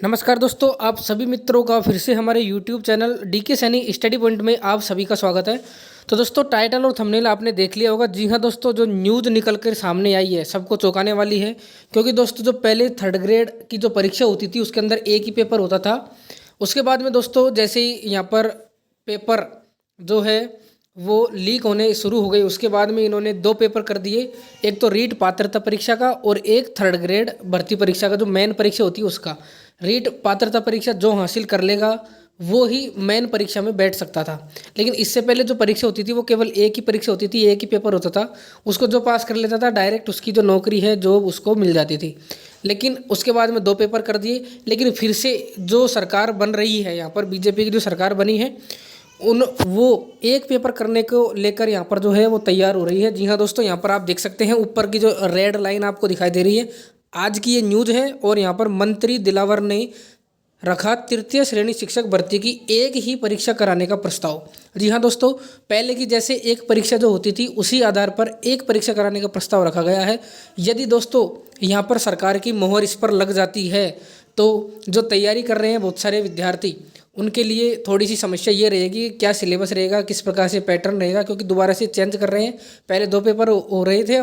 नमस्कार दोस्तों, आप सभी मित्रों का फिर से हमारे YouTube channel DK Saini study point में आप सभी का स्वागत है। तो दोस्तों, टाइटल और थंबनेल आपने देख लिया होगा। जी हाँ दोस्तों, जो न्यूज़ निकल कर सामने आई है सबको चौंकाने वाली है। क्योंकि दोस्तों, जो पहले थर्ड ग्रेड की जो परीक्षा होती थी उसके अंदर एक ही पेपर होता था। उसके बाद में दोस्तों, जैसे ही यहाँ पर पेपर जो है वो लीक होने शुरू हो गई, उसके बाद में इन्होंने दो पेपर कर दिए। एक तो रीट पात्रता परीक्षा का और एक थर्ड ग्रेड भर्ती परीक्षा का, जो मेन परीक्षा होती है उसका। रीट पात्रता परीक्षा जो हासिल कर लेगा वो ही मेन परीक्षा में बैठ सकता था। लेकिन इससे पहले जो परीक्षा होती थी वो केवल एक ही परीक्षा होती थी, एक ही पेपर होता था। उसको जो पास कर लेता था डायरेक्ट उसकी जो नौकरी है जॉब उसको मिल जाती थी। लेकिन उसके बाद में दो पेपर कर दिए। लेकिन फिर से जो सरकार बन रही है, यहाँ पर बीजेपी की जो सरकार बनी है, वो एक पेपर करने को लेकर यहाँ पर जो है वो तैयार हो रही है। जी हाँ दोस्तों, यहाँ पर आप देख सकते हैं ऊपर की जो रेड लाइन आपको दिखाई दे रही है, आज की ये न्यूज़ है। और यहाँ पर मंत्री दिलावर ने रखा तृतीय श्रेणी शिक्षक भर्ती की एक ही परीक्षा कराने का प्रस्ताव। जी हाँ दोस्तों, पहले की जैसे एक परीक्षा जो होती थी उसी आधार पर एक परीक्षा कराने का प्रस्ताव रखा गया है। यदि दोस्तों यहाँ पर सरकार की मोहर इस पर लग जाती है तो जो तैयारी कर रहे हैं बहुत सारे विद्यार्थी, उनके लिए थोड़ी सी समस्या ये रहेगी, क्या सिलेबस रहेगा, किस प्रकार से पैटर्न रहेगा। क्योंकि दोबारा से चेंज कर रहे हैं। पहले दो पेपर हो रहे थे,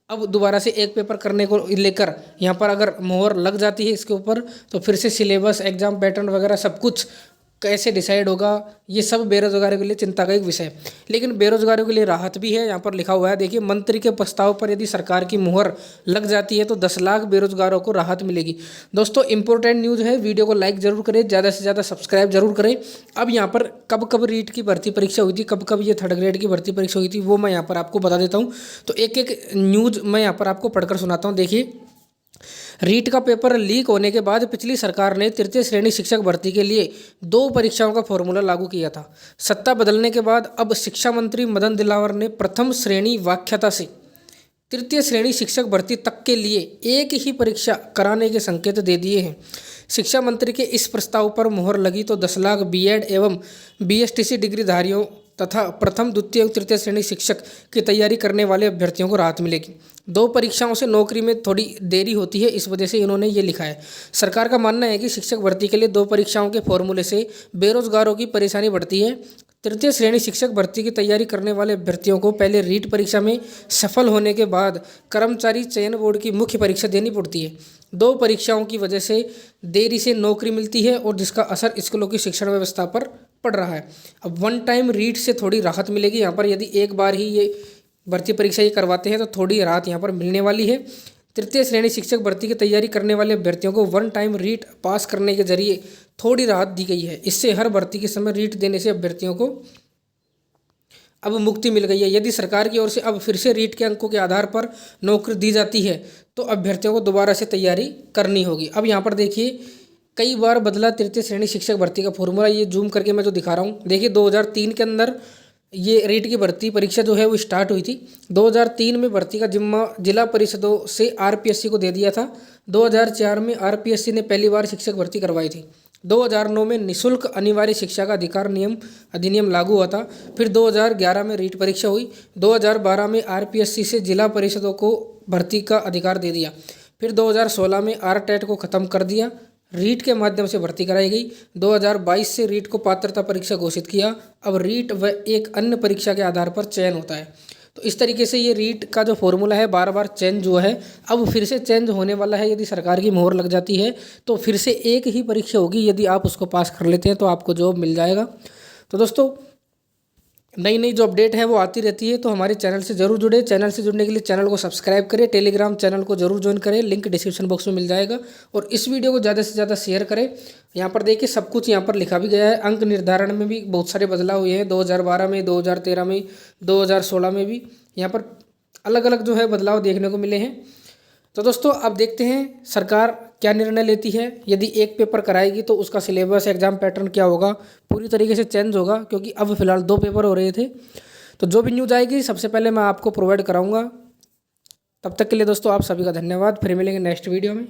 अब दोबारा से एक पेपर करने को लेकर यहाँ पर अगर मोहर लग जाती है इसके ऊपर, तो फिर से सिलेबस, एग्जाम पैटर्न वगैरह सब कुछ कैसे डिसाइड होगा, ये सब बेरोजगारों के लिए चिंता का एक विषय है। लेकिन बेरोजगारों के लिए राहत भी है। यहाँ पर लिखा हुआ है, देखिए, मंत्री के प्रस्ताव पर यदि सरकार की मुहर लग जाती है तो 10 लाख बेरोजगारों को राहत मिलेगी। दोस्तों, इंपॉर्टेंट न्यूज़ है, वीडियो को लाइक जरूर करें, ज़्यादा से ज़्यादा सब्सक्राइब जरूर करें। अब यहाँ पर कब कब रीट की भर्ती परीक्षा हुई थी, कब कब ये थर्ड ग्रेड की भर्ती परीक्षा हुई थी, वो मैं यहाँ पर आपको बता देता हूँ। तो एक एक न्यूज़ मैं यहाँ पर आपको पढ़कर सुनाता हूँ। देखिए, रीट का पेपर लीक होने के बाद पिछली सरकार ने तृतीय श्रेणी शिक्षक भर्ती के लिए दो परीक्षाओं का फॉर्मूला लागू किया था। सत्ता बदलने के बाद अब शिक्षा मंत्री मदन दिलावर ने प्रथम श्रेणी व्याख्याता से तृतीय श्रेणी शिक्षक भर्ती तक के लिए एक ही परीक्षा कराने के संकेत दे दिए हैं। शिक्षा मंत्री के इस प्रस्ताव पर मुहर लगी तो 10 लाख बीएड एवं बीएसटीसी डिग्रीधारियों तथा प्रथम, द्वितीय और तृतीय श्रेणी शिक्षक की तैयारी करने वाले अभ्यर्थियों को राहत मिलेगी। दो परीक्षाओं से नौकरी में थोड़ी देरी होती है, इस वजह से इन्होंने ये लिखा है। सरकार का मानना है कि शिक्षक भर्ती के लिए दो परीक्षाओं के फॉर्मूले से बेरोजगारों की परेशानी बढ़ती है। तृतीय श्रेणी शिक्षक भर्ती की तैयारी करने वाले अभ्यर्थियों को पहले रीट परीक्षा में सफल होने के बाद कर्मचारी चयन बोर्ड की मुख्य परीक्षा देनी पड़ती है। दो परीक्षाओं की वजह से देरी से नौकरी मिलती है और जिसका असर स्कूलों की शिक्षण व्यवस्था पर पड़ रहा है। अब वन टाइम रीट से थोड़ी राहत मिलेगी। यहाँ पर यदि एक बार ही ये भर्ती परीक्षा ये करवाते हैं तो थोड़ी राहत यहाँ पर मिलने वाली है। तृतीय श्रेणी शिक्षक भर्ती की तैयारी करने वाले अभ्यर्थियों को वन टाइम रीट पास करने के जरिए थोड़ी राहत दी गई है। इससे हर भर्ती के समय रीट देने से अभ्यर्थियों को अब मुक्ति मिल गई है। यदि सरकार की ओर से अब फिर से रीट के अंकों के आधार पर नौकरी दी जाती है तो अभ्यर्थियों को दोबारा से तैयारी करनी होगी। अब यहाँ पर देखिए, कई बार बदला तृतीय श्रेणी शिक्षक भर्ती का फॉर्मूला। ये जूम करके मैं जो दिखा रहा हूँ, देखिए 2003 के अंदर ये रीट की भर्ती परीक्षा जो है वो स्टार्ट हुई थी। 2003 में भर्ती का जिम्मा जिला परिषदों से आरपीएससी को दे दिया था। 2004 में आरपीएससी ने पहली बार शिक्षक भर्ती करवाई थी। 2009 में निःशुल्क अनिवार्य शिक्षा का अधिकार अधिनियम लागू हुआ था। फिर 2011 में रीट परीक्षा हुई। 2012 में आरपीएससी से जिला परिषदों को भर्ती का अधिकार दे दिया। फिर 2016 में आरटेट को ख़त्म कर दिया, रीट के माध्यम से भर्ती कराई गई। 2022 से रीट को पात्रता परीक्षा घोषित किया। अब रीट व एक अन्य परीक्षा के आधार पर चयन होता है। तो इस तरीके से ये रीट का जो फॉर्मूला है बार बार चेंज हुआ है, अब फिर से चेंज होने वाला है। यदि सरकार की मोहर लग जाती है तो फिर से एक ही परीक्षा होगी। यदि आप उसको पास कर लेते हैं तो आपको जॉब मिल जाएगा। तो दोस्तों, नई नई जो अपडेट है वो आती रहती है, तो हमारे चैनल से जरूर जुड़े। चैनल से जुड़ने के लिए चैनल को सब्सक्राइब करें, टेलीग्राम चैनल को जरूर ज्वाइन करें, लिंक डिस्क्रिप्शन बॉक्स में मिल जाएगा। और इस वीडियो को ज़्यादा से ज़्यादा शेयर करें। यहाँ पर देखिए, सब कुछ यहाँ पर लिखा भी गया है। अंक निर्धारण में भी बहुत सारे बदलाव हुए हैं, 2012 में, 2013 में, 2016 में भी यहाँ पर अलग अलग जो है बदलाव देखने को मिले हैं। तो दोस्तों, अब देखते हैं सरकार क्या निर्णय लेती है। यदि एक पेपर कराएगी तो उसका सिलेबस, एग्जाम पैटर्न क्या होगा, पूरी तरीके से चेंज होगा। क्योंकि अब फिलहाल दो पेपर हो रहे थे। तो जो भी न्यूज़ आएगी सबसे पहले मैं आपको प्रोवाइड कराऊंगा। तब तक के लिए दोस्तों आप सभी का धन्यवाद। फिर मिलेंगे नेक्स्ट वीडियो में।